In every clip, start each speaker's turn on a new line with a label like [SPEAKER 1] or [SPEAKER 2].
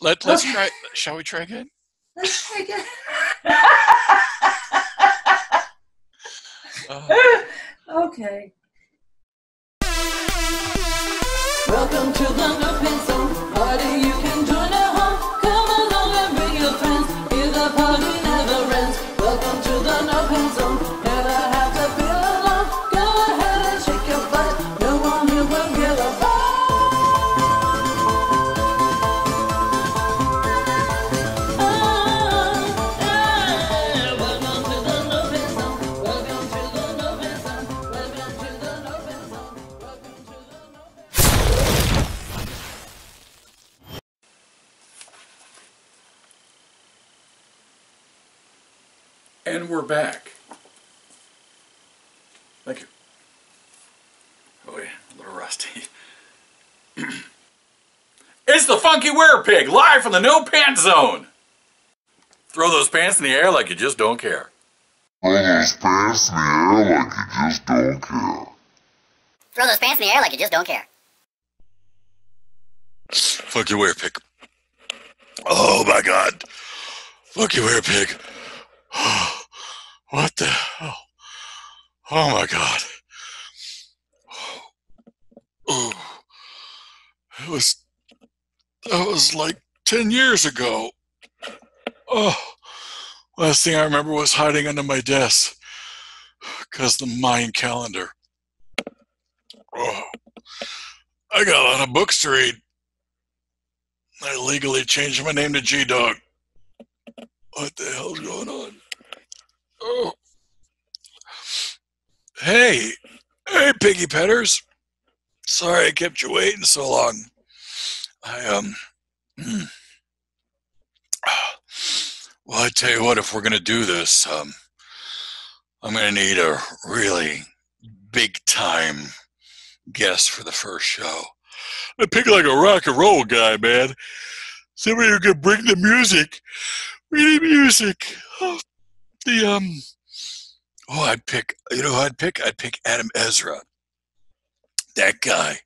[SPEAKER 1] Let's try. Shall we try again?
[SPEAKER 2] Let's try again. Okay.
[SPEAKER 3] Welcome to the No Pants Zone party. You can join at home. Come along and bring your friends. Here the party never ends. Welcome to the No Pants Zone. Never have to feel alone. Go ahead and shake your butt. No one here will give a fuck. Welcome to the No Pants Zone. Welcome to the No Pants Zone. Welcome to the No Pants Zone. Welcome to the No Pants Zone.
[SPEAKER 1] And we're back. Thank you. Oh yeah, a little rusty. It's the Funky Werepig, live from the No Pants Zone. Throw those pants in the air like you just don't care.
[SPEAKER 4] Throw those pants in the air like you just don't care.
[SPEAKER 5] Throw those pants in the air like you just don't care.
[SPEAKER 1] Funky Werepig. Oh my God. Funky Werepig. What the hell? Oh my God. Oh, that was like 10 years ago. Oh, last thing I remember was hiding under my desk because the Mayan calendar. Oh, I got a lot of books to read. I legally changed my name to G-Dog. What the hell's going on? Oh. Hey, piggy petters. Sorry I kept you waiting so long. Well, I tell you what, if we're gonna do this, I'm gonna need a really big time guest for the first show. I pick like a rock and roll guy, man. Somebody who can bring the music. We need music. I'd pick, you know who I'd pick? I'd pick Adam Ezra. That guy.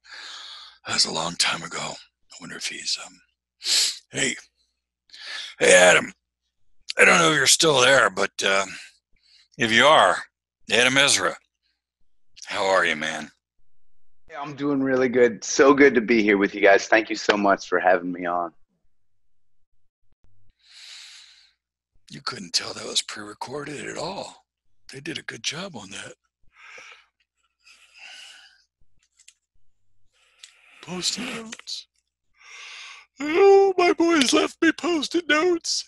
[SPEAKER 1] That was a long time ago. I wonder if he's, hey Adam, I don't know if you're still there, but if you are, Adam Ezra, how are you, man?
[SPEAKER 6] Yeah, I'm doing really good. So good to be here with you guys. Thank you so much for having me on.
[SPEAKER 1] You couldn't tell that was pre-recorded at all. They did a good job on that. Post-it notes. Oh, my boys left me post-it notes.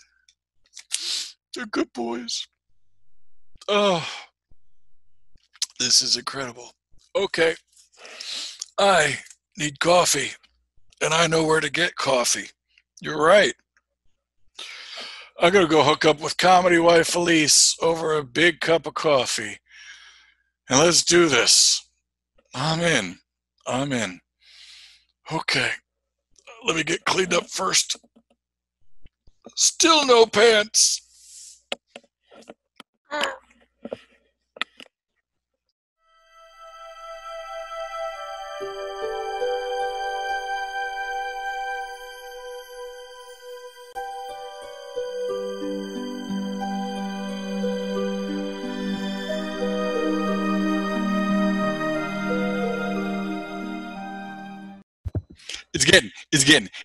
[SPEAKER 1] They're good boys. Oh, this is incredible. Okay, I need coffee, and I know where to get coffee. You're right. I'm going to go hook up with comedy wife Elise over a big cup of coffee. And let's do this. I'm in. Okay. Let me get cleaned up first. Still no pants.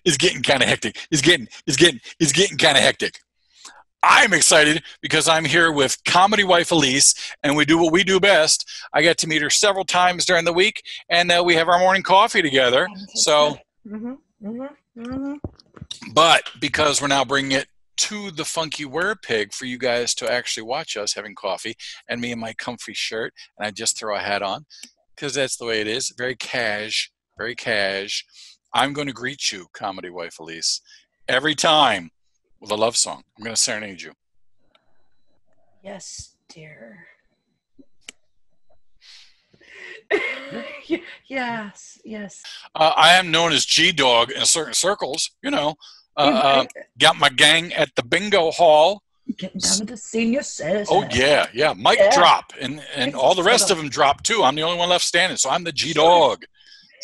[SPEAKER 1] It's getting kind of hectic. It's getting kind of hectic. I'm excited because I'm here with comedy wife Elise, and we do what we do best. I get to meet her several times during the week, and we have our morning coffee together. So, but because we're now bringing it to the Funky Werepig for you guys to actually watch us having coffee, and me in my comfy shirt, and I just throw a hat on because that's the way it is. Very cash. I'm going to greet you, comedy wife Elise, every time with a love song. I'm going to serenade you.
[SPEAKER 2] Yes, dear. Yes.
[SPEAKER 1] I am known as G-Dog in certain circles, you know. Got my gang at the bingo hall.
[SPEAKER 2] Getting down to the senior citizen.
[SPEAKER 1] Oh, yeah. Mike drop. And all the rest of them drop, too. I'm the only one left standing, so I'm the G-Dog.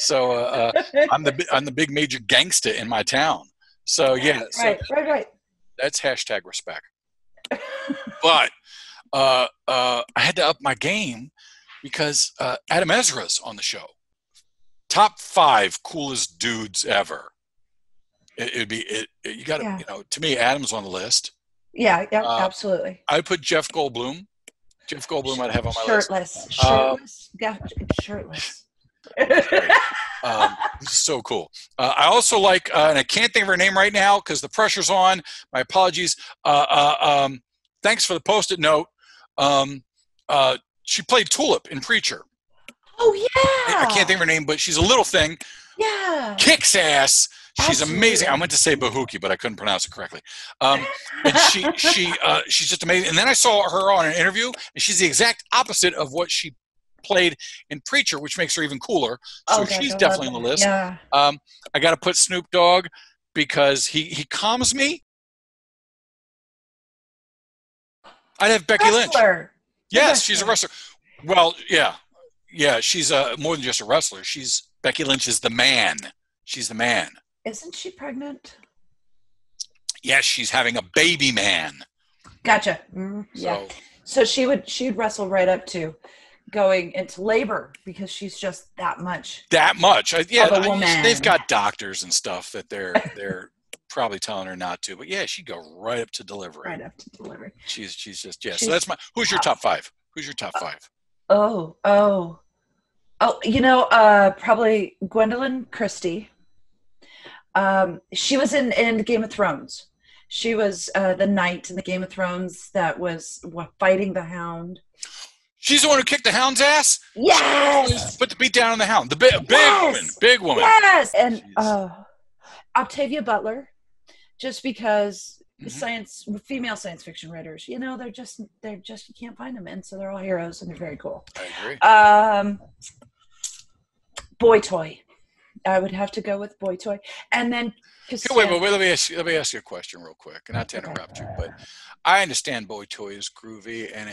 [SPEAKER 1] So I'm the big major gangster in my town. So yeah, so
[SPEAKER 2] Right.
[SPEAKER 1] that's hashtag respect. But I had to up my game because Adam Ezra's on the show. Top 5 coolest dudes ever. It'd be you got to,
[SPEAKER 2] Yeah.
[SPEAKER 1] to me, Adam's on the list.
[SPEAKER 2] Yeah, absolutely.
[SPEAKER 1] I put Jeff Goldblum. Jeff Goldblum I'd have on my list.
[SPEAKER 2] Shirtless. Yeah, shirtless.
[SPEAKER 1] So cool. I also like, and I can't think of her name right now because the pressure's on. My apologies. Thanks for the post-it note. She played Tulip in Preacher.
[SPEAKER 2] Oh yeah.
[SPEAKER 1] I can't think of her name, but she's a little thing.
[SPEAKER 2] Yeah.
[SPEAKER 1] Kicks ass. She's
[SPEAKER 2] Absolutely.
[SPEAKER 1] amazing. I meant to say Bahuki, but I couldn't pronounce it correctly. And she's just amazing. And then I saw her on an interview, and she's the exact opposite of what she played in Preacher, which makes her even cooler. So she's definitely on the list.
[SPEAKER 2] Yeah.
[SPEAKER 1] I got to put Snoop Dogg because he calms me. I'd have Becky Lynch. Yes, she's a wrestler. Well, yeah, she's more than just a wrestler. Becky Lynch is the man. She's the man.
[SPEAKER 2] Isn't she pregnant?
[SPEAKER 1] Yes, she's having a baby man.
[SPEAKER 2] Gotcha. Yeah. So she'd wrestle right up to going into labor because she's just that much.
[SPEAKER 1] That much.
[SPEAKER 2] Of a woman.
[SPEAKER 1] They've got doctors and stuff that they're probably telling her not to. But yeah, she'd go right up to delivery.
[SPEAKER 2] Right up to delivery.
[SPEAKER 1] She's just so that's who's your top 5? Who's your top 5?
[SPEAKER 2] Oh, probably Gwendolyn Christie. She was in Game of Thrones. She was the knight in the Game of Thrones that was fighting the Hound.
[SPEAKER 1] She's the one who kicked the Hound's ass?
[SPEAKER 2] Yes!
[SPEAKER 1] Put the beat down on the Hound. The big woman.
[SPEAKER 2] Yes! And Octavia Butler, just because female science fiction writers, they're just you can't find them, and so they're all heroes and they're very cool.
[SPEAKER 1] I agree.
[SPEAKER 2] Boy Toy. I would have to go with Boy Toy. And then
[SPEAKER 1] wait, let me ask you a question real quick, and not to interrupt you, but I understand Boy Toy is groovy, and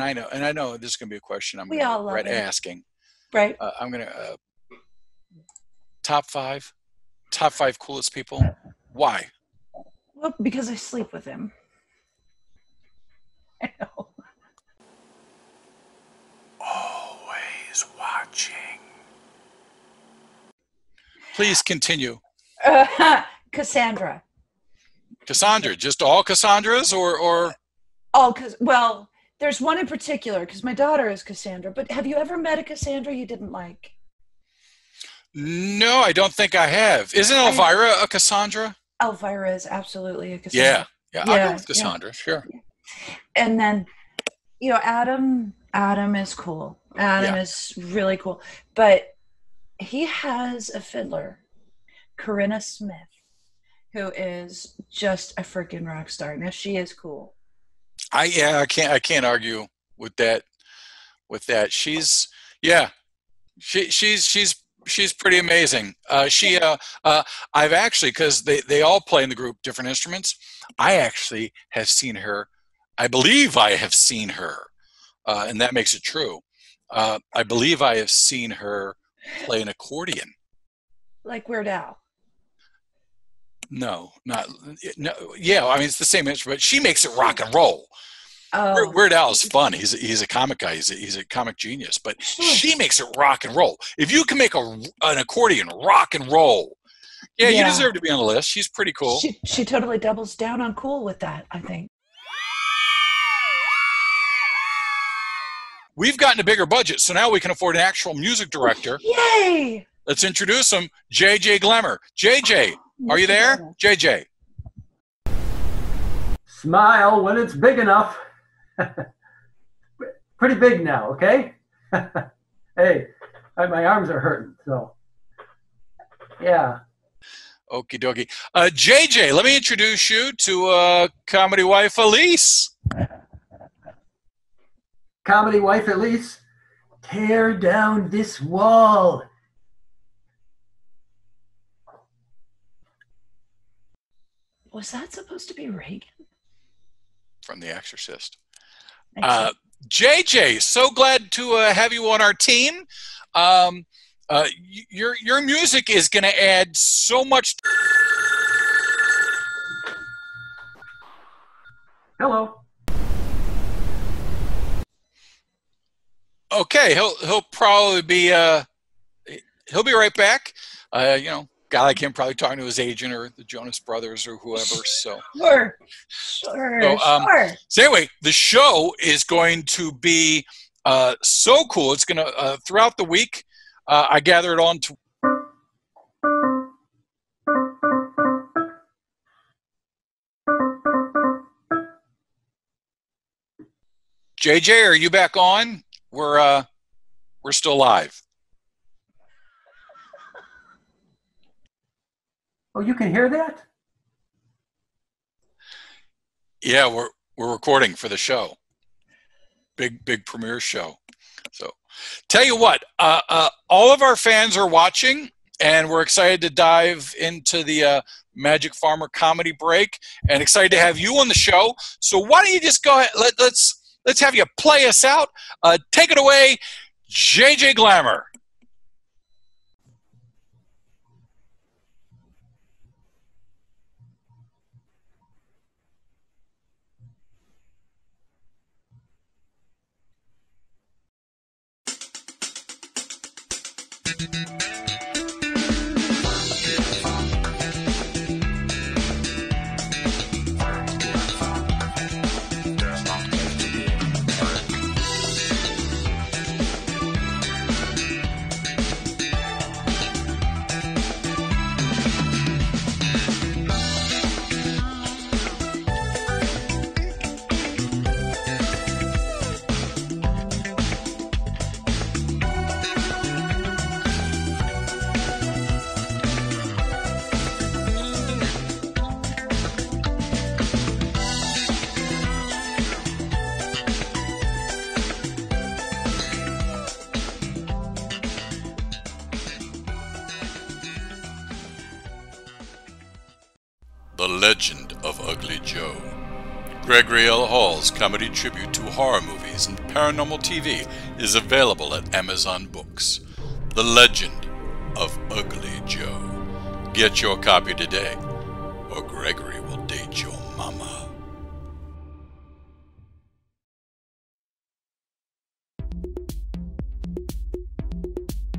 [SPEAKER 1] I know this is gonna be a question I'm gonna regret asking.
[SPEAKER 2] Right.
[SPEAKER 1] I'm gonna top 5 coolest people. Why?
[SPEAKER 2] Well, because I sleep with him. I know.
[SPEAKER 1] Always watching. Please continue.
[SPEAKER 2] Cassandra,
[SPEAKER 1] just all Cassandras or?
[SPEAKER 2] Well, there's one in particular because my daughter is Cassandra, but have you ever met a Cassandra you didn't like?
[SPEAKER 1] No, I don't think I have. Isn't Elvira a Cassandra?
[SPEAKER 2] Elvira is absolutely a Cassandra.
[SPEAKER 1] Yeah, I'll go with Cassandra, sure.
[SPEAKER 2] And then, Adam is cool. Adam is really cool. But he has a fiddler, Corinna Smith, who is just a freaking rock star. Now she is cool.
[SPEAKER 1] I can't argue with that. She's pretty amazing. I've actually, because they all play in the group different instruments. I actually have seen her. I believe I have seen her, and that makes it true. I believe I have seen her play an accordion.
[SPEAKER 2] Like Weird Al.
[SPEAKER 1] No. Yeah, I mean it's the same instrument. She makes it rock and roll.
[SPEAKER 2] Oh.
[SPEAKER 1] Weird Al is fun. He's a comic guy. He's a comic genius. But she makes it rock and roll. If you can make an accordion rock and roll, you deserve to be on the list. She's pretty cool.
[SPEAKER 2] She totally doubles down on cool with that, I think.
[SPEAKER 1] We've gotten a bigger budget, so now we can afford an actual music director.
[SPEAKER 2] Yay!
[SPEAKER 1] Let's introduce him, JJ Glemmer. JJ, are you there? JJ.
[SPEAKER 7] Smile when it's big enough. Pretty big now, okay? Hey, my arms are hurting, so yeah.
[SPEAKER 1] Okie dokie. JJ, let me introduce you to comedy wife Elise.
[SPEAKER 7] Comedy wife Elise, tear down this wall.
[SPEAKER 2] Was that supposed to be Reagan?
[SPEAKER 1] From The Exorcist. JJ, so glad to have you on our team. Your music is going to add so much.
[SPEAKER 7] Hello.
[SPEAKER 1] Okay, he'll probably be he'll be right back. You know, guy like him probably talking to his agent or the Jonas Brothers or whoever. So
[SPEAKER 2] Sure.
[SPEAKER 1] So anyway, the show is going to be so cool. It's going to throughout the week. I gathered on to. JJ, are you back on? We're still live.
[SPEAKER 7] Oh, you can hear that?
[SPEAKER 1] Yeah, we're recording for the show. Big premiere show. So, tell you what, all of our fans are watching, and we're excited to dive into the Magic Farmer comedy break, and excited to have you on the show. So why don't you just go ahead? Let's have you play us out. Take it away, JJ Glamour. The Legend of Ugly Joe. Gregory L. Hall's comedy tribute to horror movies and paranormal TV is available at Amazon Books. The Legend of Ugly Joe. Get your copy today, or Gregory will date your mama.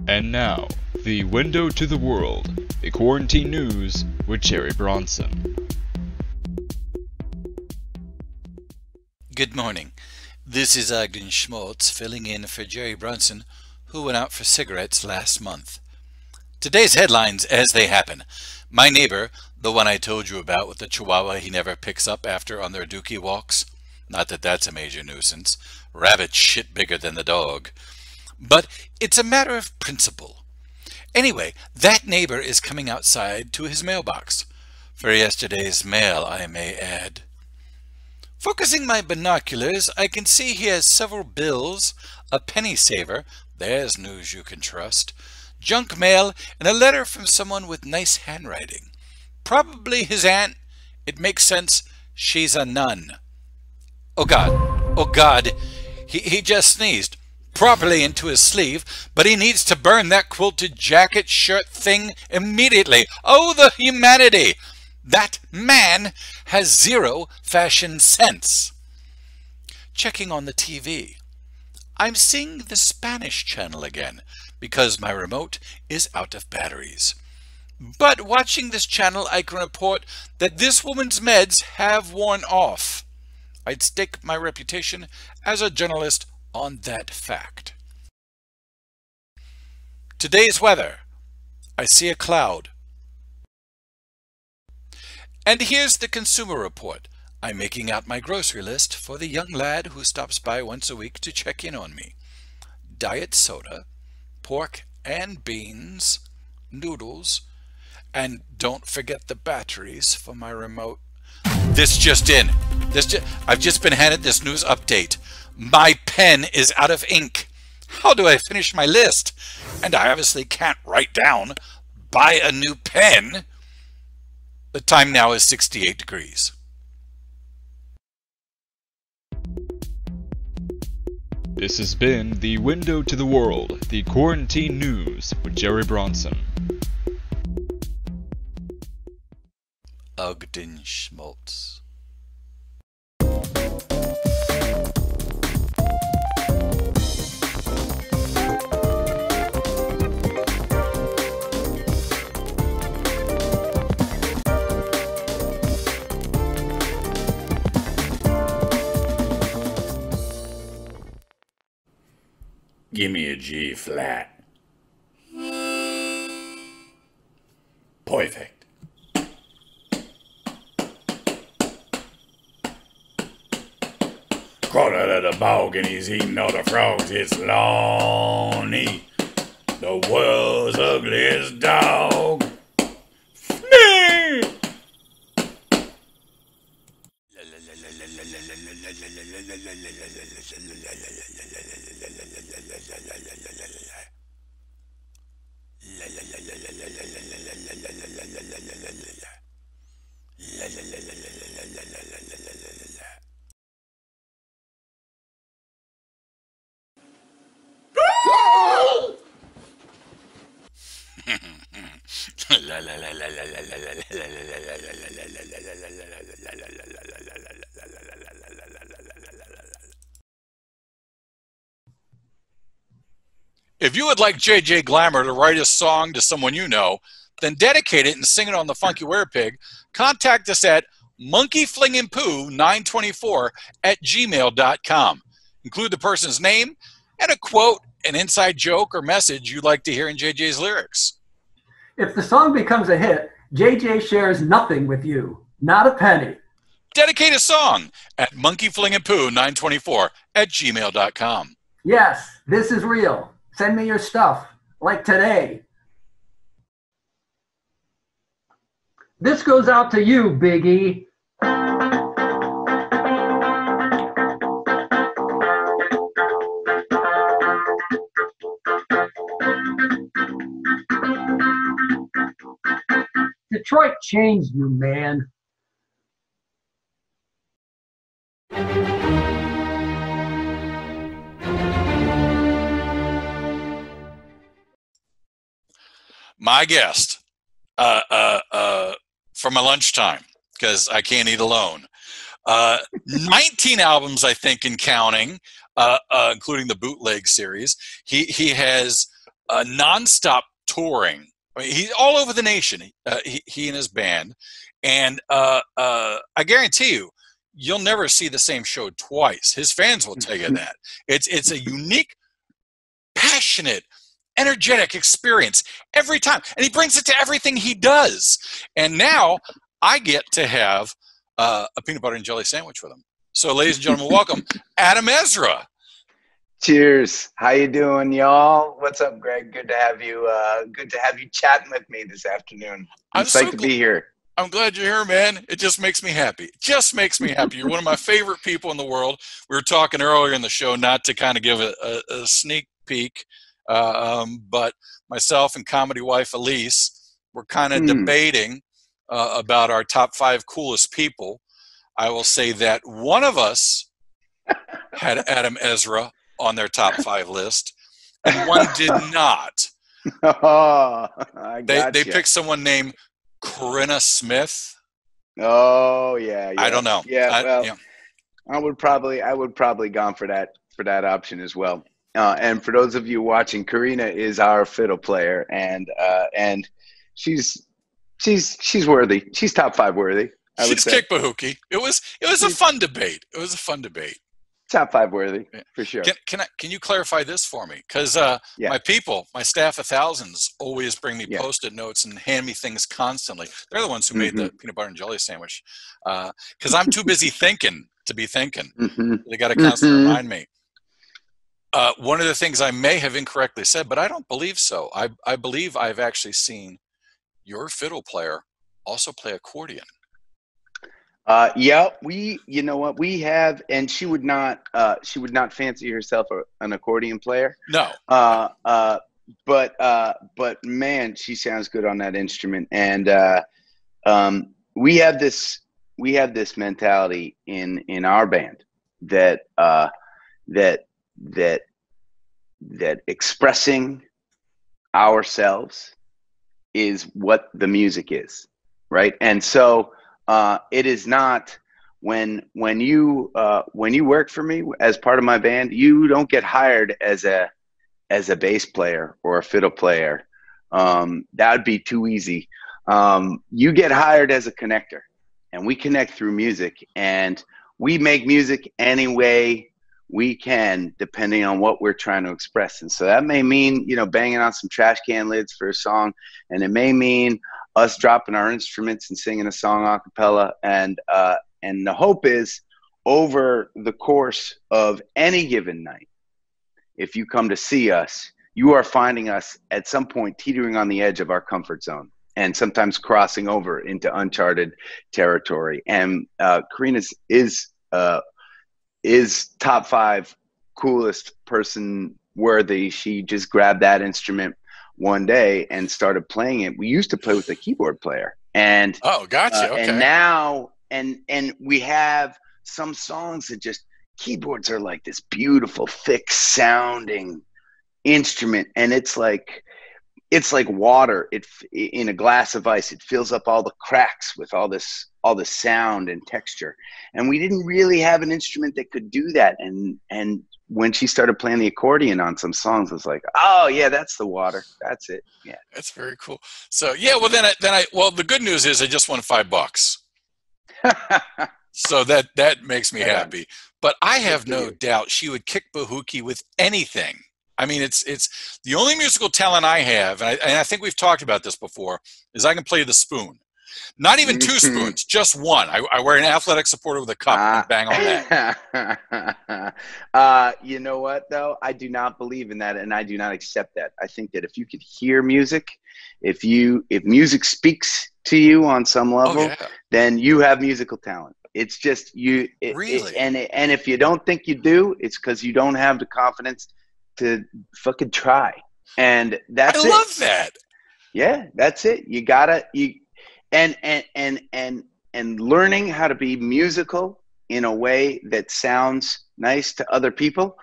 [SPEAKER 8] And now, the window to the world, the quarantine news with Jerry Bronson.
[SPEAKER 9] Good morning. This is Ogden Schmaltz filling in for Jerry Bronson, who went out for cigarettes last month. Today's headlines as they happen. My neighbor, the one I told you about with the chihuahua he never picks up after on their dookie walks. Not that that's a major nuisance. Rabbit's shit bigger than the dog. But it's a matter of principle. Anyway, that neighbor is coming outside to his mailbox. For yesterday's mail, I may add. Focusing my binoculars, I can see he has several bills, a penny saver, there's news you can trust, junk mail, and a letter from someone with nice handwriting. Probably his aunt. It makes sense. She's a nun. Oh God. Oh God. He just sneezed. Properly into his sleeve, but he needs to burn that quilted jacket shirt thing immediately. Oh, the humanity! That man has zero fashion sense. Checking on the TV. I'm seeing the Spanish channel again, because my remote is out of batteries. But watching this channel, I can report that this woman's meds have worn off. I'd stake my reputation as a journalist on that fact. Today's weather. I see a cloud. And here's the Consumer Report. I'm making out my grocery list for the young lad who stops by once a week to check in on me. Diet soda, pork and beans, noodles, and don't forget the batteries for my remote. This just in. I've just been handed this news update. My pen is out of ink. How do I finish my list? And I obviously can't write down, buy a new pen. The time now is 68 degrees.
[SPEAKER 8] This has been the window to the world, the quarantine news with Jerry Bronson.
[SPEAKER 9] Ogden Schmaltz.
[SPEAKER 10] Give me a G flat. Perfect. Crawled out of the bog and he's eating all the frogs. It's Lonnie, the world's ugliest dog. Flea!
[SPEAKER 9] If you would like JJ Glamour to write a song to someone you know, then dedicate it and sing it on the Funky Werepig, contact us at monkeyflingingpoo924@gmail.com. Include the person's name and a quote, an inside joke, or message you'd like to hear in JJ's lyrics.
[SPEAKER 7] If the song becomes a hit, JJ shares nothing with you, not a penny.
[SPEAKER 9] Dedicate a song at monkeyflingingpoo924@gmail.com.
[SPEAKER 7] Yes, this is real. Send me your stuff, like today. This goes out to you, Biggie. Detroit changed you, man.
[SPEAKER 9] My guest for my lunchtime, because I can't eat alone. 19 albums, I think, and counting, including the bootleg series. He has nonstop touring. I mean, he's all over the nation. He and his band, and I guarantee you'll never see the same show twice. His fans will tell you that. It's a unique, passionate, energetic experience every time, and he brings it to everything he does. And now I get to have a peanut butter and jelly sandwich with him. So, ladies and gentlemen, welcome Adam Ezra.
[SPEAKER 6] Cheers. How you doing, y'all? What's up, Greg? Good to have you. Good to have you chatting with me this afternoon. I'm psyched to be here.
[SPEAKER 9] I'm glad you're here, man. It just makes me happy. It just makes me happy. You're one of my favorite people in the world. We were talking earlier in the show, not to kind of give a sneak peek, but myself and comedy wife Elise were kind of debating about our top 5 coolest people. I will say that one of us had Adam Ezra on their top 5 list, and one did not.
[SPEAKER 6] Oh,
[SPEAKER 9] they picked someone named Corinna Smith.
[SPEAKER 6] Oh yeah.
[SPEAKER 9] I don't know.
[SPEAKER 6] Yeah, I would probably gone for that option as well. And for those of you watching, Corinna is our fiddle player, and she's worthy. She's top 5 worthy.
[SPEAKER 9] She's kick bahookie. It was a fun debate. It was a fun debate.
[SPEAKER 6] Top 5 worthy, for sure.
[SPEAKER 9] Can you clarify this for me? Because my people, my staff of thousands, always bring me Post-it notes and hand me things constantly. They're the ones who made the peanut butter and jelly sandwich. Because I'm too busy thinking to be thinking. They got to constantly remind me. One of the things I may have incorrectly said, but I don't believe so. I believe I've actually seen your fiddle player also play accordion.
[SPEAKER 6] Yeah, you know what we have, and she would not fancy herself an accordion player.
[SPEAKER 9] No.
[SPEAKER 6] But man, she sounds good on that instrument. And we have this mentality in our band that expressing ourselves is what the music is, right? And so it is not when you work for me as part of my band, you don't get hired as a bass player or a fiddle player. That would be too easy. You get hired as a connector, and we connect through music, and we make music any way we can, depending on what we're trying to express. And so that may mean, banging on some trash can lids for a song, and it may mean us dropping our instruments and singing a song a cappella. And the hope is, over the course of any given night, if you come to see us, you are finding us at some point teetering on the edge of our comfort zone and sometimes crossing over into uncharted territory. And Karina is top 5 coolest person worthy. She just grabbed that instrument one day and started playing it. We used to play with a keyboard player, and
[SPEAKER 9] gotcha. Okay.
[SPEAKER 6] And now and we have some songs that just, keyboards are like this beautiful thick sounding instrument, and it's like water in a glass of ice. It fills up all the cracks with all this sound and texture, and we didn't really have an instrument that could do that. And when she started playing the accordion on some songs, I was like, oh yeah, that's the water, that's it. Yeah,
[SPEAKER 9] that's very cool. So yeah, well then the good news is I just won $5. So that makes me happy. But I have no doubt she would kick Bahuki with anything. I mean, it's the only musical talent I have, and I think we've talked about this before, is I can play the spoon. Not even 2 spoons, just one. I wear an athletic supporter with a cup and bang on
[SPEAKER 6] that. You know what, though? I do not believe in that, and I do not accept that. I think that if you could hear music, if music speaks to you on some level, then you have musical talent. It's just you.
[SPEAKER 9] Really?
[SPEAKER 6] And if you don't think you do, it's because you don't have the confidence to fucking try. And that's it.
[SPEAKER 9] I love that.
[SPEAKER 6] Yeah, that's it. You gotta and learning how to be musical in a way that sounds nice to other people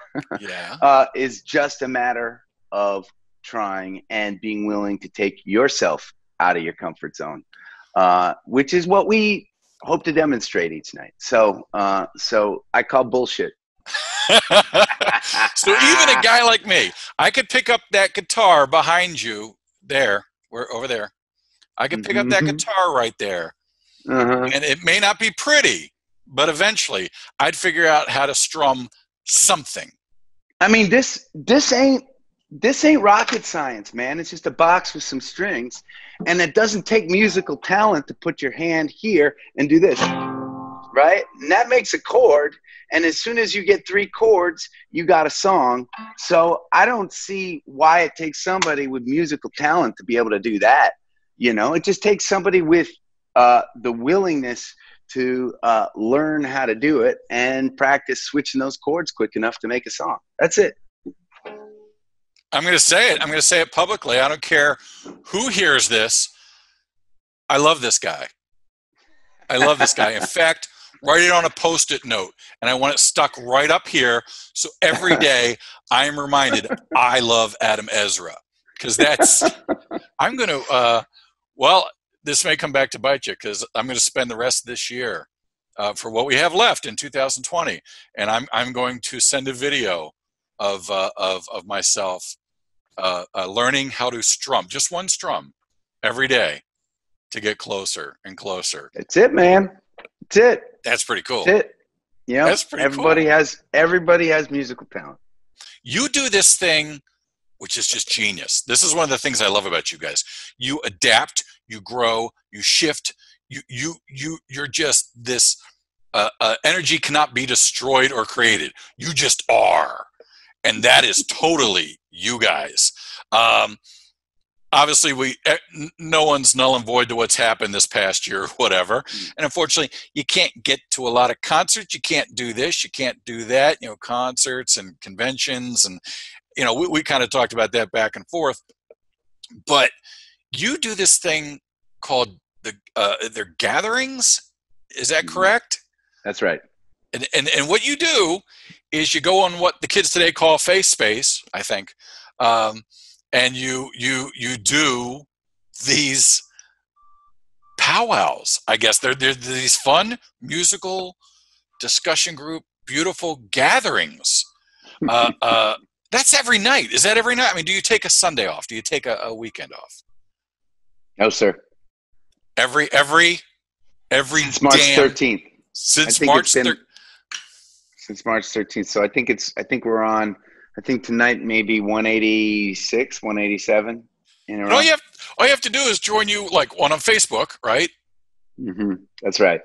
[SPEAKER 6] is just a matter of trying and being willing to take yourself out of your comfort zone, which is what we hope to demonstrate each night. So I call bullshit.
[SPEAKER 9] So even a guy like me, I could pick up that guitar behind you there. We're over there. I could pick up that guitar right there. And it may not be pretty, but eventually I'd figure out how to strum something.
[SPEAKER 6] I mean, this ain't rocket science, man. It's just a box with some strings, and it doesn't take musical talent to put your hand here and do this, right? And that makes a chord, and as soon as you get 3 chords, you got a song. So I don't see why it takes somebody with musical talent to be able to do that. It just takes somebody with the willingness to learn how to do it and practice switching those chords quick enough to make a song. That's it.
[SPEAKER 9] I'm going to say it. I'm going to say it publicly. I don't care who hears this. I love this guy. I love this guy. In fact, write it on a Post-it note, and I want it stuck right up here so every day I am reminded I love Adam Ezra. Because I'm going to, this may come back to bite you, because I'm going to spend the rest of this year for what we have left in 2020, and I'm going to send a video of myself learning how to strum, just one strum every day to get closer and closer.
[SPEAKER 6] That's it, man. That's it.
[SPEAKER 9] That's pretty cool.
[SPEAKER 6] That's it.
[SPEAKER 9] That's pretty
[SPEAKER 6] everybody
[SPEAKER 9] cool.
[SPEAKER 6] Everybody has musical talent.
[SPEAKER 9] You do this thing, which is just genius. This is one of the things I love about you guys. You adapt, you grow, you shift. You're just this energy cannot be destroyed or created. You just are. And that is totally you guys. Obviously, no one's null and void to what's happened this past year or whatever. And unfortunately, you can't get to a lot of concerts. You can't do this. You can't do that. Concerts and conventions. And, we kind of talked about that back and forth. But you do this thing called they're gatherings. Is that correct?
[SPEAKER 6] That's right.
[SPEAKER 9] And what you do is you go on what the kids today call face space, I think, and you do these powwows. I guess they're these fun musical discussion group, beautiful gatherings. That's every night. Is that every night? I mean, do you take a Sunday off? Do you take a weekend off?
[SPEAKER 6] No, sir.
[SPEAKER 9] Every
[SPEAKER 6] since March 13th.
[SPEAKER 9] Since March 13th.
[SPEAKER 6] since March 13th. So I think we're on. I think tonight maybe 186, 187 in a
[SPEAKER 1] And
[SPEAKER 6] row.
[SPEAKER 1] all you have to do is join you like on Facebook, right?
[SPEAKER 6] That's right.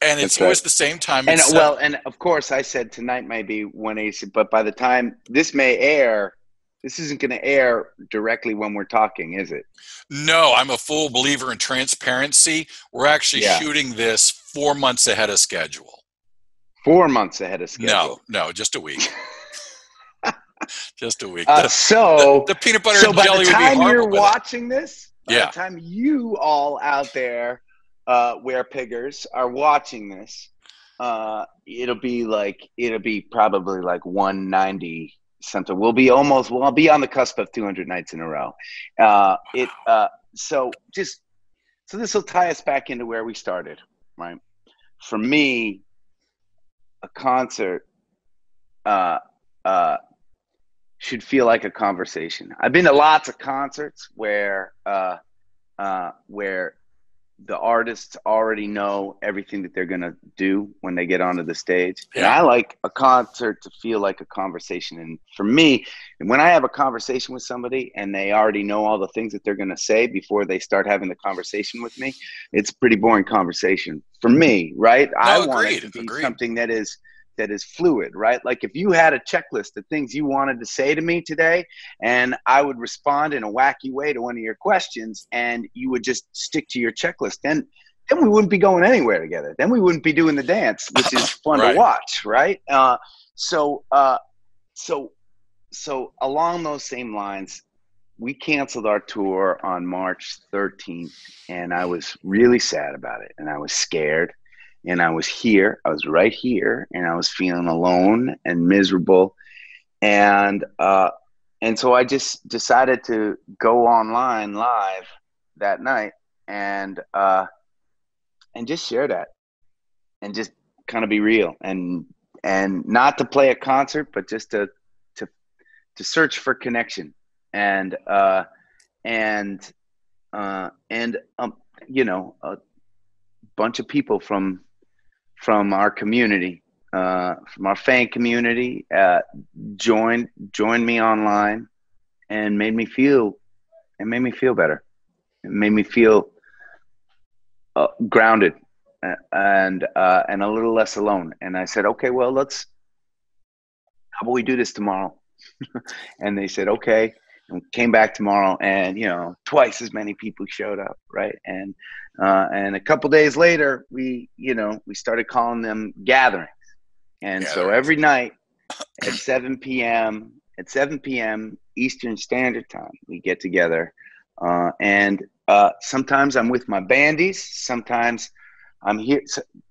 [SPEAKER 1] And it's
[SPEAKER 6] That's right.
[SPEAKER 1] always the same time.
[SPEAKER 6] And
[SPEAKER 1] It's
[SPEAKER 6] well, and of course I said tonight might be 186, but by the time this may air, this isn't going to air directly when we're talking, is it?
[SPEAKER 1] no, I'm a full believer in transparency. We're actually
[SPEAKER 6] Yeah.
[SPEAKER 1] shooting this 4 months ahead of schedule.
[SPEAKER 6] 4 months ahead of schedule.
[SPEAKER 1] No, just a week. Just a week.
[SPEAKER 6] So
[SPEAKER 1] the peanut butter
[SPEAKER 6] so
[SPEAKER 1] and
[SPEAKER 6] by
[SPEAKER 1] jelly
[SPEAKER 6] the
[SPEAKER 1] would be
[SPEAKER 6] time
[SPEAKER 1] horrible
[SPEAKER 6] you're
[SPEAKER 1] with it.
[SPEAKER 6] watching this, by
[SPEAKER 1] Yeah.
[SPEAKER 6] the time you all out there, where piggers are watching this, it'll be probably like 190 something. We'll be on the cusp of 200 nights in a row. So this will tie us back into where we started, right? For me, a concert should feel like a conversation. I've been to lots of concerts where the artists already know everything that they're going to do when they get onto the stage. And I like a concert to feel like a conversation. And for me, when I have a conversation with somebody and they already know all the things that they're going to say before they start having the conversation with me, it's a pretty boring conversation for me, right? I want it to be something that is fluid, right? Like if you had a checklist of things you wanted to say to me today and I would respond in a wacky way to one of your questions and you would just stick to your checklist, then we wouldn't be going anywhere together. Then we wouldn't be doing the dance, which is fun to watch, right? So along those same lines, we canceled our tour on March 13th and I was really sad about it and I was scared. And I was right here, and I was feeling alone and miserable. And so I just decided to go online live that night and just share that and just kind of be real and not to play a concert, but just to search for connection and you know, a bunch of people from our community, from our fan community, joined me online and made me feel better. It made me feel grounded and a little less alone. And I said, okay, well, how about we do this tomorrow? And they said, okay. And came back tomorrow, and you know, twice as many people showed up, right? And a couple days later, we started calling them gatherings. And so every night at 7 p.m. Eastern Standard Time, we get together, and sometimes I'm with my bandies. Sometimes I'm here.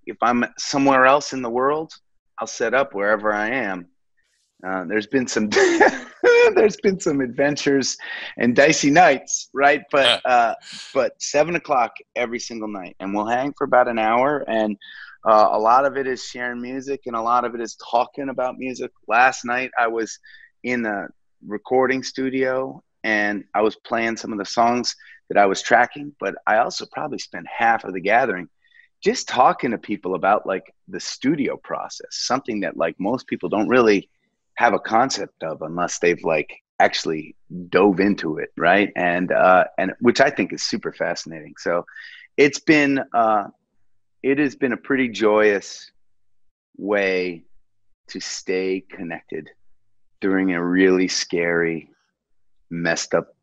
[SPEAKER 6] If I'm somewhere else in the world, I'll set up wherever I am. There's been some adventures and dicey nights, right? But 7 o'clock every single night, and we'll hang for about an hour. And a lot of it is sharing music, and a lot of it is talking about music. Last night I was in a recording studio, and I was playing some of the songs that I was tracking. But I also probably spent half of the gathering just talking to people about like the studio process, something that like most people don't really have a concept of unless they've like actually dove into it, right? And which I think is super fascinating. So it has been a pretty joyous way to stay connected during a really scary, messed up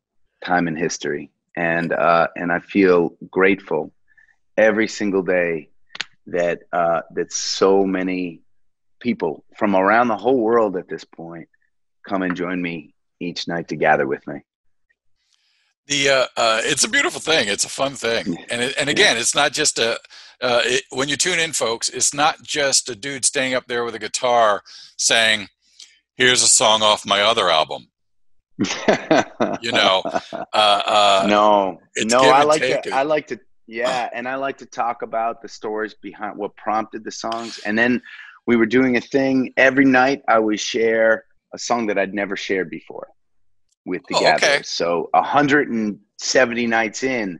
[SPEAKER 6] time in history. And I feel grateful every single day that so many people from around the whole world at this point come and join me each night to gather with me.
[SPEAKER 1] It's a beautiful thing. It's a fun thing. And again, it's not just when you tune in, folks, it's not just a dude standing up there with a guitar saying, here's a song off my other album. You know,
[SPEAKER 6] no,
[SPEAKER 1] it's
[SPEAKER 6] I like to talk about the stories behind what prompted the songs. And then we were doing a thing every night. I would share a song that I'd never shared before with the gatherers. Okay. So 170 nights in,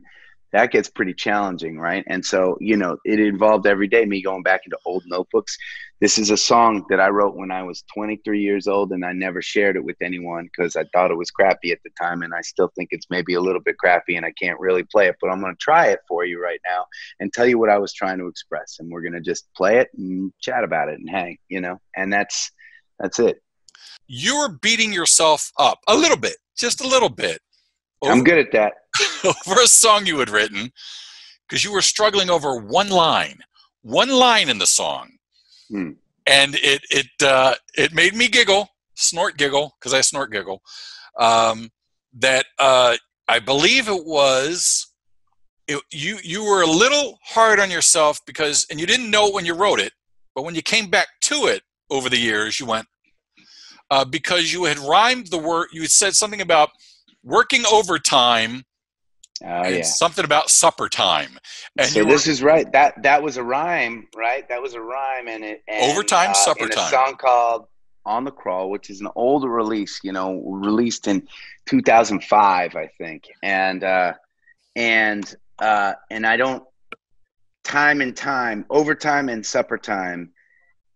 [SPEAKER 6] that gets pretty challenging, right? And so, you know, it involved every day me going back into old notebooks. This is a song that I wrote when I was 23 years old, and I never shared it with anyone because I thought it was crappy at the time, and I still think it's maybe a little bit crappy and I can't really play it, but I'm going to try it for you right now and tell you what I was trying to express, and we're going to just play it and chat about it and hang, you know, and that's it.
[SPEAKER 9] You were beating yourself up a little bit, just a little bit.
[SPEAKER 6] I'm good at that.
[SPEAKER 9] Over a song you had written, because you were struggling over one line in the song. And it made me giggle, snort giggle, because I snort giggle. That I believe it was you were a little hard on yourself because, and you didn't know it when you wrote it, but when you came back to it over the years, you went because you had rhymed the word. You had said something about working overtime. And something about supper time. And
[SPEAKER 6] so this is right. That was a rhyme, right? That was a rhyme, and
[SPEAKER 9] overtime, supper time.
[SPEAKER 6] A song called "On the Crawl," which is an older release, you know, released in 2005, I think. And I don't time and time, overtime and supper time.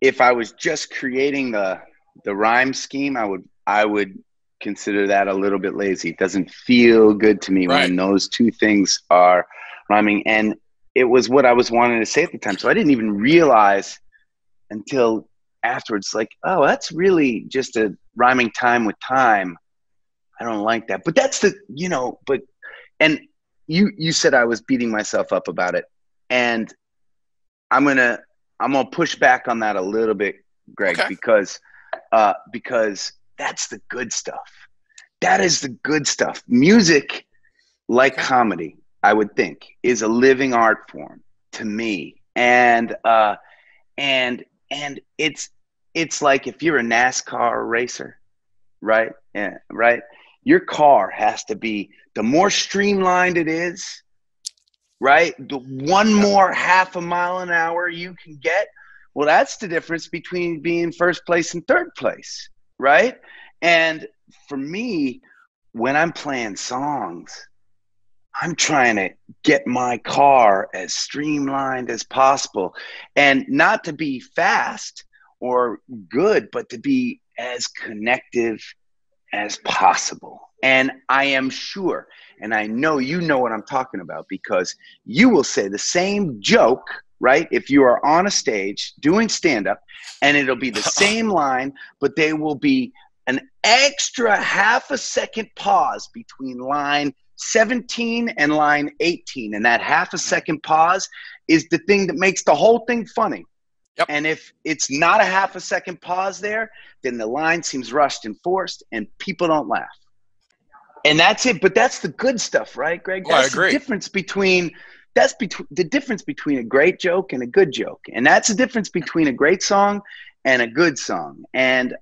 [SPEAKER 6] If I was just creating the rhyme scheme, I would consider that a little bit lazy. It doesn't feel good to me when those two things are rhyming, and it was what I was wanting to say at the time. So I didn't even realize until afterwards, like, oh, that's really just a rhyming time with time. I don't like that, but that's the, you know, but, and you said I was beating myself up about it, and I'm gonna push back on that a little bit, Greg, because that's the good stuff. That is the good stuff. Music, like comedy, I would think, is a living art form to me. And it's like if you're a NASCAR racer, right? Yeah, right. Your car has to be, the more streamlined it is, right? The one more half a mile an hour you can get. Well, that's the difference between being first place and third place. Right. And for me, when I'm playing songs, I'm trying to get my car as streamlined as possible, and not to be fast or good, but to be as connective as possible. And I am sure, and I know you know what I'm talking about, because you will say the same joke, right? If you are on a stage doing stand-up, and it'll be the same line, but there will be an extra half a second pause between line 17 and line 18. And that half a second pause is the thing that makes the whole thing funny. Yep. And if it's not a half a second pause there, then the line seems rushed and forced and people don't laugh. And that's it. But that's the good stuff, right, Greg? That's the difference between the difference between a great joke and a good joke. And that's the difference between a great song and a good song. And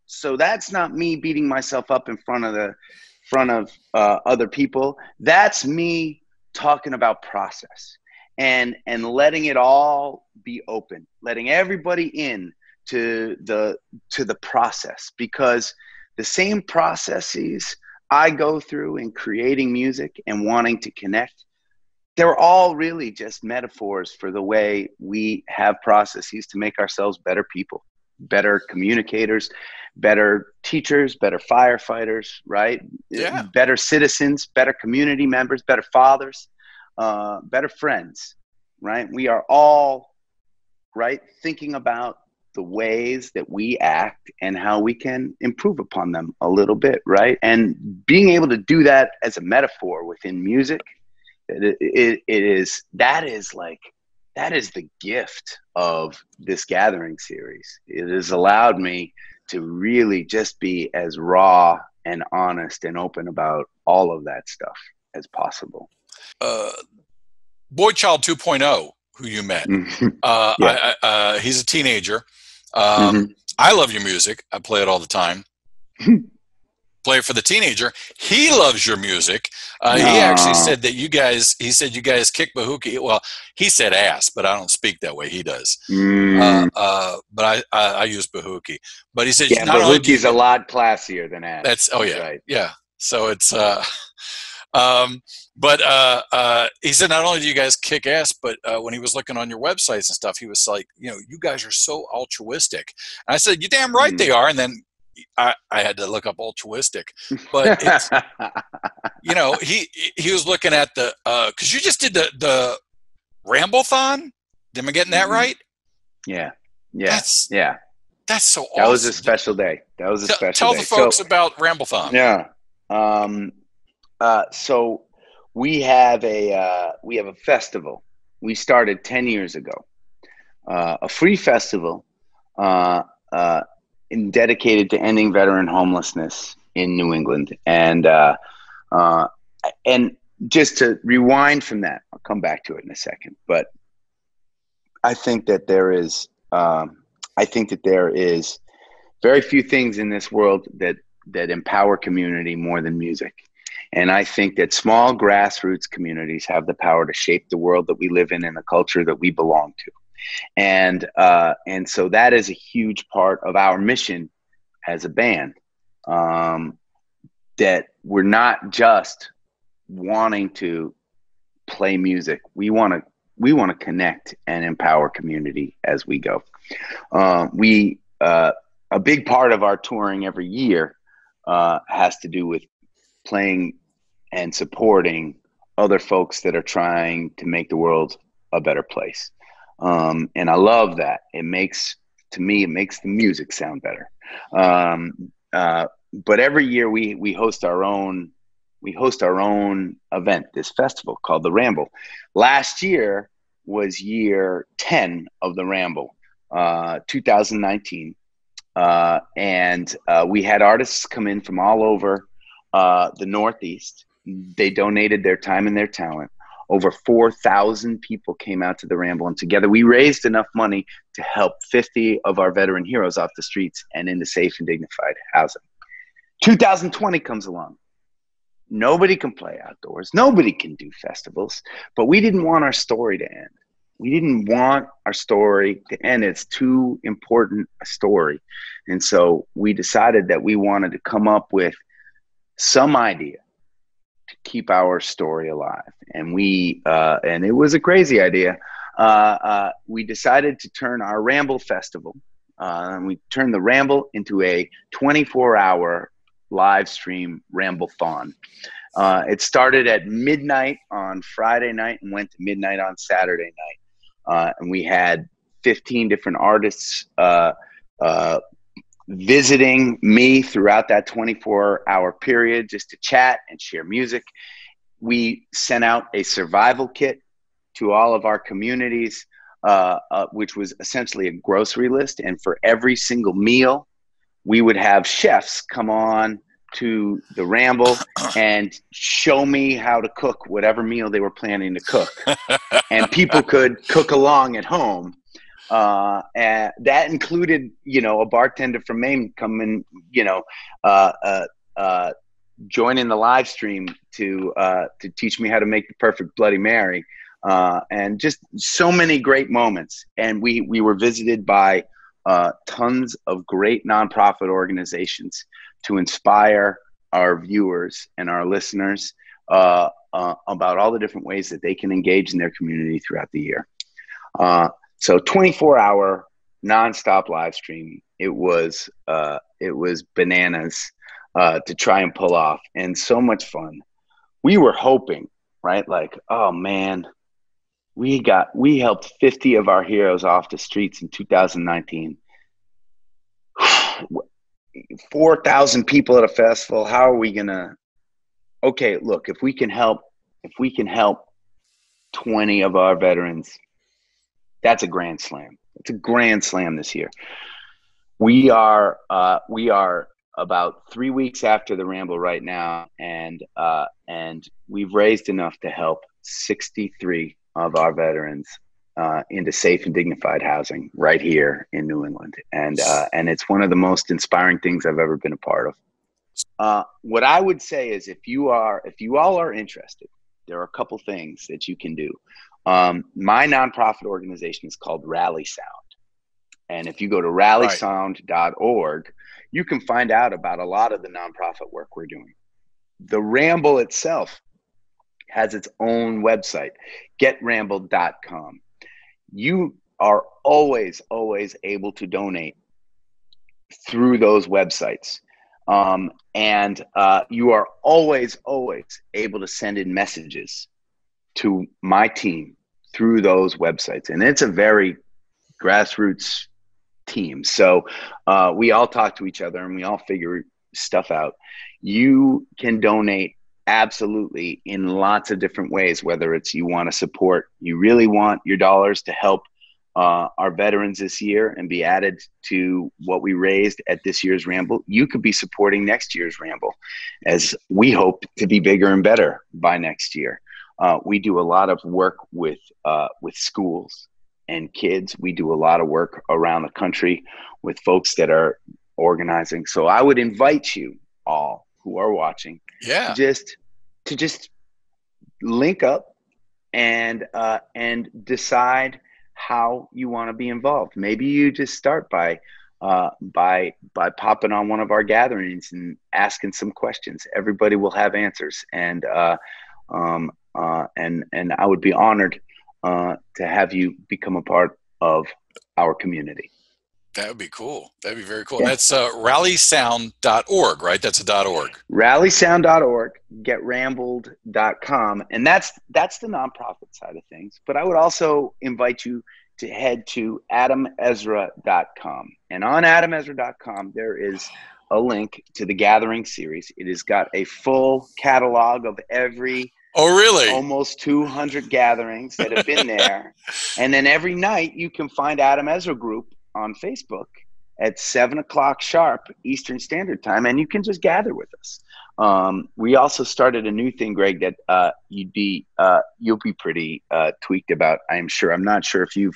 [SPEAKER 6] so that's not me beating myself up in front of other people. That's me talking about process and letting it all be open, letting everybody in to the process, because the same processes I go through in creating music and wanting to connect, they're all really just metaphors for the way we have processes to make ourselves better people, better communicators, better teachers, better firefighters, right? Yeah. Better citizens, better community members, better fathers, better friends, right? We are all, right, thinking about the ways that we act and how we can improve upon them a little bit, right? And being able to do that as a metaphor within music, that is the gift of this gathering series. It has allowed me to really just be as raw and honest and open about all of that stuff as possible.
[SPEAKER 9] Boy Child 2.0, who you met, he's a teenager. I love your music. I play it all the time. Play it for the teenager. He loves your music. He actually said that you guys kick Bahookie. Well, he said ass, but I don't speak that way. He does. But I use Bahookie. But he said,
[SPEAKER 6] Bahookie's a lot classier than ass.
[SPEAKER 9] That's, right. Yeah. So it's, But he said not only do you guys kick ass, but when he was looking on your websites and stuff, he was like, you guys are so altruistic. And I said, you're damn right they are. And then I had to look up altruistic, but it's, he was looking at the because you just did the Ramblethon. Am I getting that right?
[SPEAKER 6] Yeah.
[SPEAKER 9] That's so awesome.
[SPEAKER 6] That was a special day. Tell
[SPEAKER 9] the folks about Ramblethon.
[SPEAKER 6] Yeah. So we have a festival. We started 10 years ago. A free festival dedicated to ending veteran homelessness in New England. And just to rewind from that, I'll come back to it in a second. But I think that there is very few things in this world that empower community more than music. And I think that small grassroots communities have the power to shape the world that we live in and the culture that we belong to. And so that is a huge part of our mission as a band, that we're not just wanting to play music. We want to connect and empower community as we go. A big part of our touring every year has to do with playing and supporting other folks that are trying to make the world a better place. And I love that. It makes the music sound better. But every year we host our own event, this festival called the Ramble. Last year was year 10 of the Ramble, 2019. And we had artists come in from all over the Northeast. They donated their time and their talent. Over 4,000 people came out to the Ramble, and together we raised enough money to help 50 of our veteran heroes off the streets and into safe and dignified housing. 2020 comes along. Nobody can play outdoors. Nobody can do festivals, but we didn't want our story to end. We didn't want our story to end. It's too important a story. And so we decided that we wanted to come up with some idea to keep our story alive. And and it was a crazy idea. We decided to turn our Ramble Festival, and we turned the Ramble into a 24-hour live stream Ramblethon. It started at midnight on Friday night and went to midnight on Saturday night. And we had 15 different artists visiting me throughout that 24-hour period just to chat and share music. We sent out a survival kit to all of our communities, which was essentially a grocery list. And for every single meal, we would have chefs come on to the Ramble and show me how to cook whatever meal they were planning to cook. And people could cook along at home. And that included, a bartender from Maine coming, joining the live stream to teach me how to make the perfect Bloody Mary. And just so many great moments. And we were visited by tons of great nonprofit organizations to inspire our viewers and our listeners about all the different ways that they can engage in their community throughout the year. So 24-hour nonstop live stream. It was bananas to try and pull off, and so much fun. We were hoping, right? Like, oh man, we helped 50 of our heroes off the streets in 2019. 4,000 people at a festival. How are we gonna? Okay, look, if we can help 20 of our veterans, that's a grand slam. It's a grand slam this year. We are about 3 weeks after the Ramble right now, and we've raised enough to help 63 of our veterans into safe and dignified housing right here in New England. And it's one of the most inspiring things I've ever been a part of. What I would say is if you all are interested, there are a couple things that you can do. My nonprofit organization is called Rally Sound. And if you go to rallysound.org, you can find out about a lot of the nonprofit work we're doing. The Ramble itself has its own website, getrambled.com. You are always able to donate through those websites. And you are always able to send in messages to my team through those websites. And it's a very grassroots team. So we all talk to each other and we all figure stuff out. You can donate absolutely in lots of different ways, whether it's you want to support, you really want your dollars to help our veterans this year and be added to what we raised at this year's Ramble. You could be supporting next year's Ramble, as we hope to be bigger and better by next year. We do a lot of work with schools and kids. We do a lot of work around the country with folks that are organizing. So I would invite you all who are watching, to just link up and decide how you want to be involved. Maybe you just start by popping on one of our gatherings and asking some questions. Everybody will have answers, and I would be honored to have you become a part of our community.
[SPEAKER 9] That would be cool. That'd be very cool. Yeah. That's rallysound.org, right? That's a .org.
[SPEAKER 6] Rallysound.org, getrambled.com. And that's the nonprofit side of things. But I would also invite you to head to adamezra.com. And on adamezra.com, there is a link to the Gathering series. It has got a full catalog of every almost 200 gatherings that have been there. And then every night you can find Adam Ezra Group on Facebook at 7:00 sharp Eastern Standard Time, and you can just gather with us. We also started a new thing, Greg, that you'll be pretty tweaked about, I'm sure. I'm not sure if you've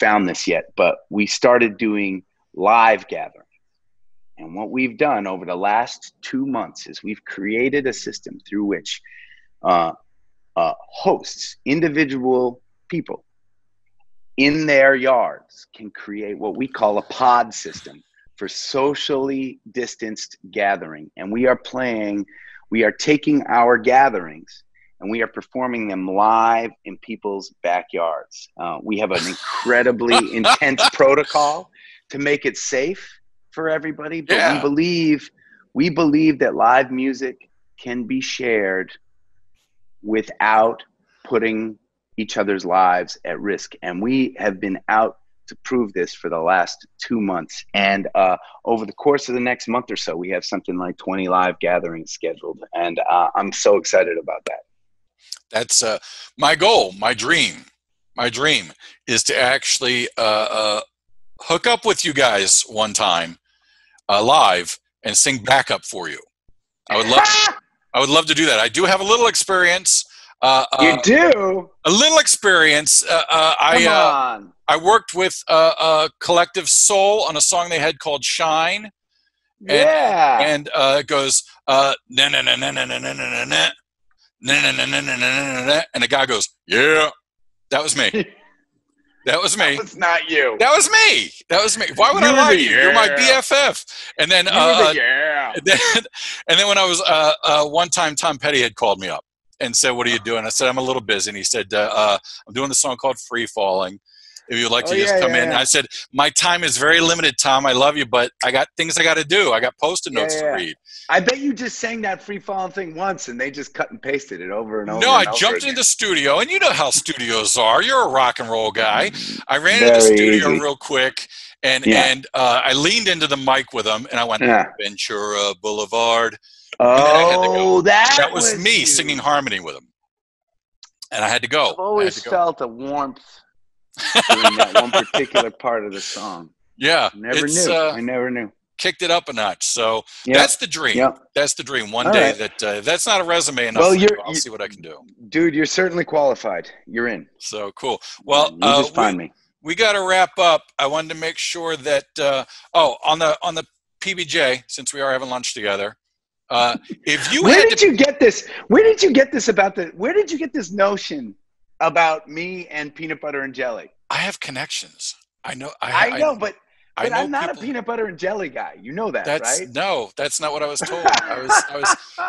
[SPEAKER 6] found this yet, but we started doing live gatherings. And what we've done over the last 2 months is we've created a system through which hosts, individual people, in their yards can create what we call a pod system for socially distanced gathering. And we are taking our gatherings and we are performing them live in people's backyards. We have an incredibly intense protocol to make it safe for everybody, but we believe that live music can be shared without putting each other's lives at risk. And we have been out to prove this for the last 2 months. And over the course of the next month or so, we have something like 20 live gatherings scheduled. And I'm so excited about that.
[SPEAKER 9] That's my goal, my dream. My dream is to actually hook up with you guys one time live and sing backup for you. I would love to do that. I do have a little experience.
[SPEAKER 6] You do?
[SPEAKER 9] A little experience. I worked with Collective Soul on a song they had called Shine. And it goes, na na na na na na na na na. And the guy goes, yeah. That was me. That was me.
[SPEAKER 6] That was not you.
[SPEAKER 9] That was me. That was me. Why would I lie to you? You're my BFF. And then, and then when I was one time, Tom Petty had called me up and said, "What are you doing?" I said, "I'm a little busy." And he said, "I'm doing the song called Free Falling. If you'd like to just come in." I said, "My time is very limited, Tom. I love you, but I got things I got to do. I got Post-it notes to read."
[SPEAKER 6] I bet you just sang that Free Falling thing once and they just cut and pasted it over and over.
[SPEAKER 9] No, I jumped in the studio, and you know how studios are. You're a rock and roll guy. I ran into the studio real quick, and I leaned into the mic with them, and I went, Ventura Boulevard.
[SPEAKER 6] Oh,
[SPEAKER 9] that was me singing harmony with them. And I had to go.
[SPEAKER 6] I've always felt a warmth during that one particular part of the song.
[SPEAKER 9] Yeah.
[SPEAKER 6] I never knew.
[SPEAKER 9] Kicked it up a notch. So that's the dream. That's the dream. One day that's not a resume enough. Well, I'll see what I can do.
[SPEAKER 6] Dude, you're certainly qualified. You're in.
[SPEAKER 9] So cool. Well,
[SPEAKER 6] you just find me.
[SPEAKER 9] We got to wrap up. I wanted to make sure that on the PBJ, since we are having lunch together, if you
[SPEAKER 6] where did you get this notion about me and peanut butter and jelly?
[SPEAKER 9] I have connections. I know.
[SPEAKER 6] I know, but But
[SPEAKER 9] know
[SPEAKER 6] I'm not
[SPEAKER 9] people,
[SPEAKER 6] a peanut butter and jelly guy. You know that,
[SPEAKER 9] that's
[SPEAKER 6] right?
[SPEAKER 9] no, that's not what I was told.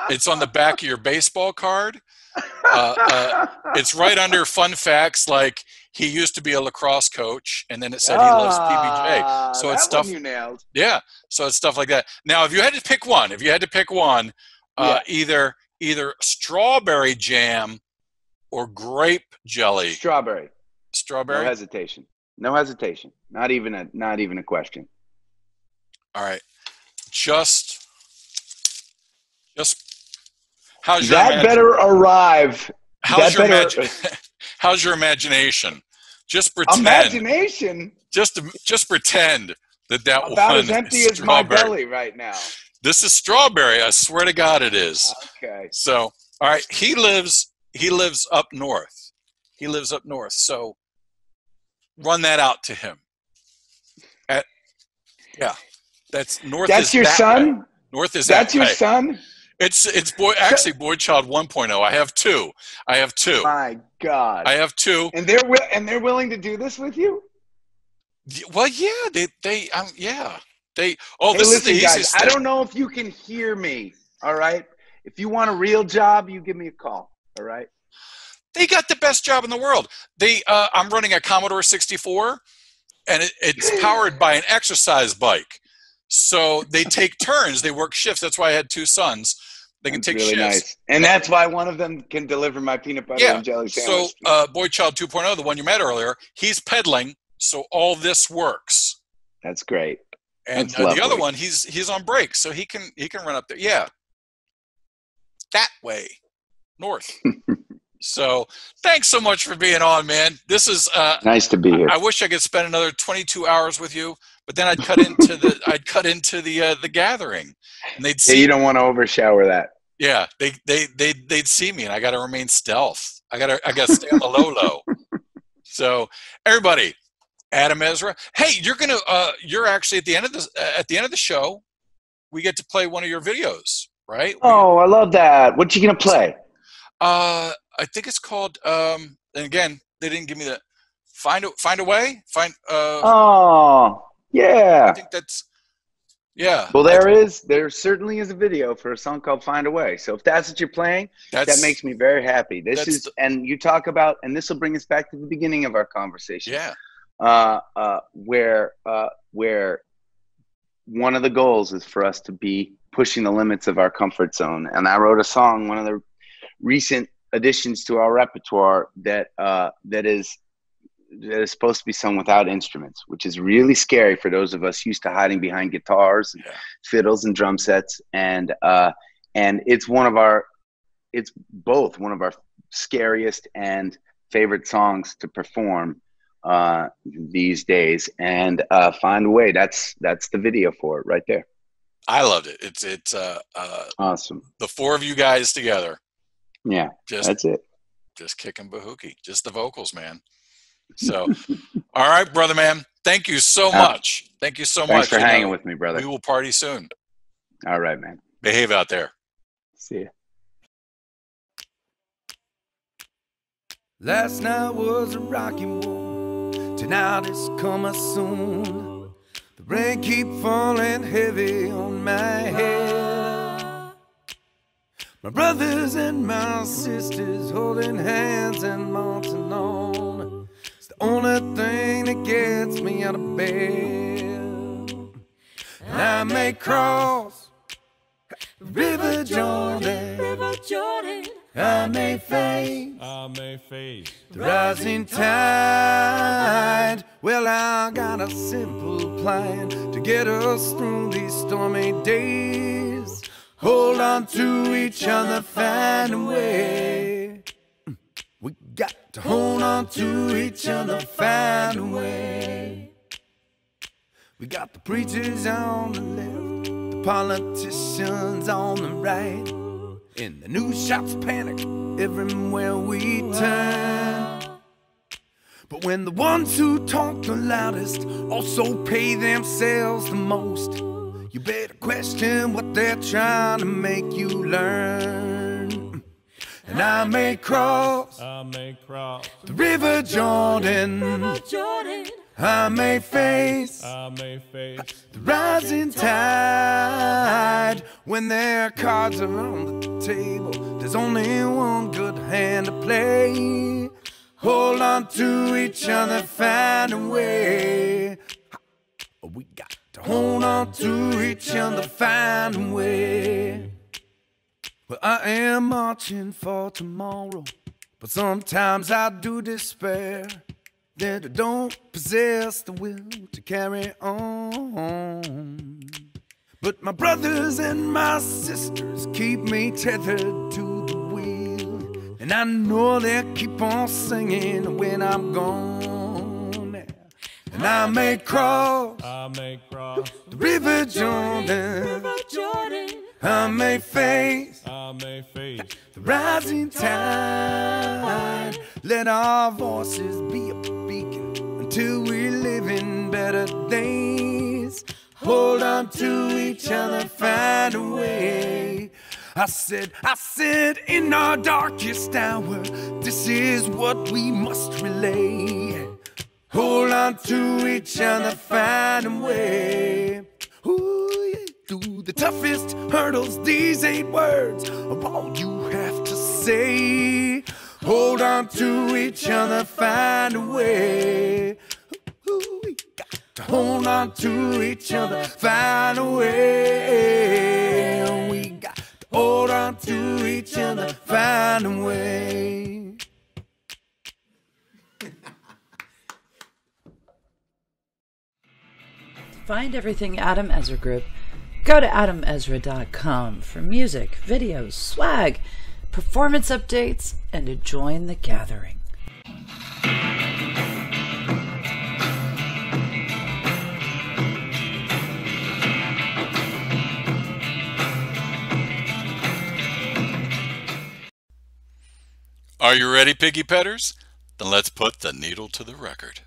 [SPEAKER 9] It's on the back of your baseball card. It's right under fun facts, like he used to be a lacrosse coach, and then it said he loves PBJ. So it's
[SPEAKER 6] that
[SPEAKER 9] stuff.
[SPEAKER 6] one you nailed.
[SPEAKER 9] Yeah, so it's stuff like that. Now, if you had to pick one,
[SPEAKER 6] Yeah.
[SPEAKER 9] either strawberry jam or grape jelly.
[SPEAKER 6] Strawberry.
[SPEAKER 9] Strawberry.
[SPEAKER 6] No hesitation. No hesitation. Not even a question.
[SPEAKER 9] All right. Just how's your
[SPEAKER 6] That better arrive.
[SPEAKER 9] how's
[SPEAKER 6] that
[SPEAKER 9] your
[SPEAKER 6] better-
[SPEAKER 9] how's your imagination? Just pretend.
[SPEAKER 6] Imagination
[SPEAKER 9] Just pretend that
[SPEAKER 6] about
[SPEAKER 9] one
[SPEAKER 6] as empty
[SPEAKER 9] is
[SPEAKER 6] as my
[SPEAKER 9] strawberry.
[SPEAKER 6] belly right now.
[SPEAKER 9] This is strawberry. I swear to God, it is.
[SPEAKER 6] Okay.
[SPEAKER 9] So, all right. He lives up north. He lives up north. So, run that out to him. That's north.
[SPEAKER 6] That's
[SPEAKER 9] is
[SPEAKER 6] your
[SPEAKER 9] that
[SPEAKER 6] son?
[SPEAKER 9] way. North is
[SPEAKER 6] That's
[SPEAKER 9] that
[SPEAKER 6] your
[SPEAKER 9] way.
[SPEAKER 6] son?
[SPEAKER 9] It's Boy Child 1.0. I have two.
[SPEAKER 6] My God.
[SPEAKER 9] I have two.
[SPEAKER 6] And they're willing to do this with you?
[SPEAKER 9] Well, yeah, yeah.
[SPEAKER 6] Hey,
[SPEAKER 9] This is
[SPEAKER 6] listen,
[SPEAKER 9] the
[SPEAKER 6] guys,
[SPEAKER 9] easiest
[SPEAKER 6] I
[SPEAKER 9] thing.
[SPEAKER 6] don't know if you can hear me. All right. If you want a real job, you give me a call. All right.
[SPEAKER 9] They got the best job in the world. I'm running a Commodore 64, and it's powered by an exercise bike. So they take turns. They work shifts. That's why I had two sons. They can
[SPEAKER 6] That's
[SPEAKER 9] take
[SPEAKER 6] really
[SPEAKER 9] shifts.
[SPEAKER 6] nice. And that's why one of them can deliver my peanut butter and jelly sandwich.
[SPEAKER 9] So Boy Child 2.0, the one you met earlier, he's pedaling. So all this works.
[SPEAKER 6] That's great.
[SPEAKER 9] And
[SPEAKER 6] That's
[SPEAKER 9] the other
[SPEAKER 6] lovely.
[SPEAKER 9] one, he's on break, so he can run up there. Yeah, that way, north. So thanks so much for being on, man. This is
[SPEAKER 6] Nice to be here.
[SPEAKER 9] I wish I could spend another 22 hours with you, but then I'd cut into the gathering, and they'd
[SPEAKER 6] Yeah,
[SPEAKER 9] see.
[SPEAKER 6] you don't want to overshower that.
[SPEAKER 9] Yeah, they'd see me, and I got to remain stealth. I got to stay on the low. So everybody, Adam Ezra. Hey, you're actually at the end of the show, we get to play one of your videos, right?
[SPEAKER 6] Oh, I love that. What you gonna play?
[SPEAKER 9] I think it's called. And again, they didn't give me the find a way.
[SPEAKER 6] Oh, yeah.
[SPEAKER 9] I think that's. Yeah.
[SPEAKER 6] Well, there certainly is a video for a song called "Find a Way." So if that's what you're playing, that makes me very happy. And you talk about, and this will bring us back to the beginning of our conversation.
[SPEAKER 9] Yeah.
[SPEAKER 6] Where one of the goals is for us to be pushing the limits of our comfort zone. And I wrote a song, one of the recent additions to our repertoire that is supposed to be sung without instruments, which is really scary for those of us used to hiding behind guitars and fiddles and drum sets. And it's both one of our scariest and favorite songs to perform these days. And Find a Way, that's the video for it right there.
[SPEAKER 9] I loved it. It's
[SPEAKER 6] awesome.
[SPEAKER 9] The four of you guys together.
[SPEAKER 6] Yeah, that's it.
[SPEAKER 9] Just kicking bahookie, just the vocals, man. So, all right, brother, man. Thank you so much. Thank you so much.
[SPEAKER 6] Thanks for hanging with me, brother.
[SPEAKER 9] We will party soon.
[SPEAKER 6] All right, man.
[SPEAKER 9] Behave out there.
[SPEAKER 6] See ya.
[SPEAKER 11] Last night was a rocky one. Tonight is coming soon. The rain keep falling heavy on my head. My brothers and my sisters holding hands and marching on. It's the only thing that gets me out of bed. And I may cross the River Jordan. I may face the rising tide. Well, I got a simple plan to get us through these stormy days. Hold on to each other, find a way. We got to hold on to each other, find a way. We got the preachers on the left, the politicians on the right, and the news shots panic everywhere we turn. But when the ones who talk the loudest also pay themselves the most, you better question what they're trying to make you learn. And I may cross the River Jordan. I may face the rising tide. When their cards are on the table, there's only one good hand to play. Hold on to each other, find a way. We got to hold on to each other, find a way. Well, I am marching for tomorrow, but sometimes I do despair that I don't possess the will to carry on. But my brothers and my sisters keep me tethered to the wheel, and I know they'll keep on singing when I'm gone. And I may cross the River Jordan. I may face the rising tide. Let our voices be a beacon until we live in better days. Hold on to each other, find a way. I said, in our darkest hour, this is what we must relay. Hold on to each other, find a way. Ooh, yeah. Through the toughest hurdles, these 8 words are all you have to say. Hold on to each other, find a way. Ooh, we got to hold on to each other, find a way. We got to hold on to each other, find a way.
[SPEAKER 2] To find everything Adam Ezra Group, go to adamezra.com for music, videos, swag, performance updates, and to join the gathering.
[SPEAKER 9] Are you ready, piggy petters? Then let's put the needle to the record.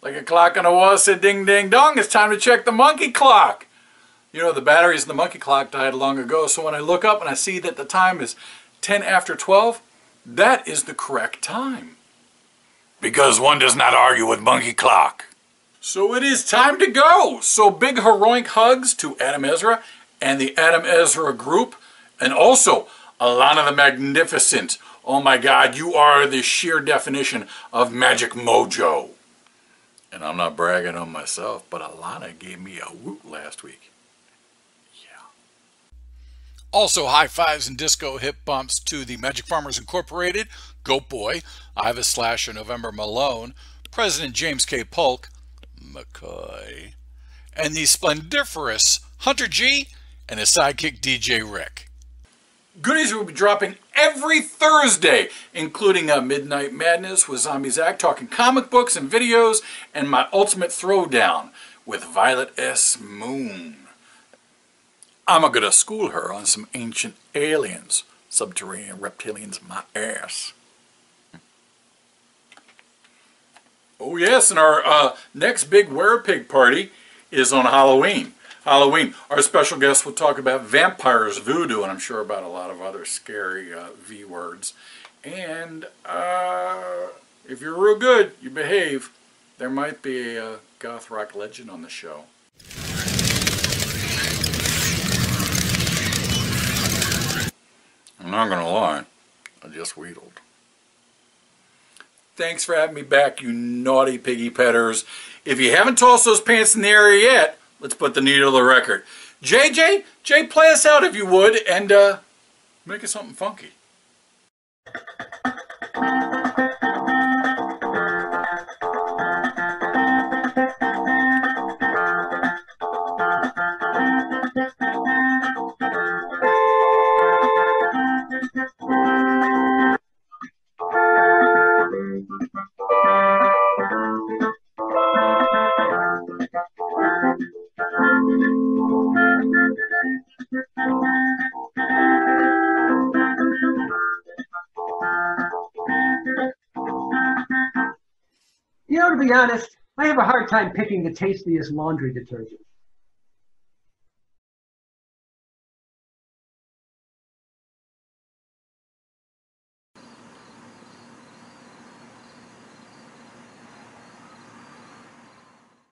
[SPEAKER 10] Like a clock on a wall said ding ding dong, it's time to check the monkey clock. You know, the batteries in the monkey clock died long ago, so when I look up and I see that the time is 10 after 12, that is the correct time.
[SPEAKER 12] Because one does not argue with monkey clock.
[SPEAKER 10] So it is time to go. So big heroic hugs to Adam Ezra and the Adam Ezra Group, and also Alana the Magnificent. Oh my God, you are the sheer definition of magic mojo. And I'm not bragging on myself, but Alana gave me a woot last week. Yeah.
[SPEAKER 9] Also, high fives and disco hip bumps to the Magic Farmers Incorporated, Goat Boy, Iva Slasher, November Malone, President James K. Polk, McCoy, and the splendiferous Hunter G and his sidekick DJ Rick.
[SPEAKER 10] Goodies will be dropping every Thursday, including a Midnight Madness with Zombie Zach, talking comic books and videos, and my Ultimate Throwdown with Violet S. Moon. I'm gonna school her on some ancient aliens, subterranean reptilians, my ass. Oh yes, and our next big Werepig party is on Halloween. Our special guest will talk about vampires, voodoo, and I'm sure about a lot of other scary V words. And if you're real good, you behave, there might be a goth rock legend on the show. I'm not gonna lie, I just wheedled. Thanks for having me back, you naughty piggy petters. If you haven't tossed those pants in the air yet, let's put the needle to the record. JJ, play us out if you would, and make it something funky.
[SPEAKER 7] You know, to be honest, I have a hard time picking the tastiest laundry detergent.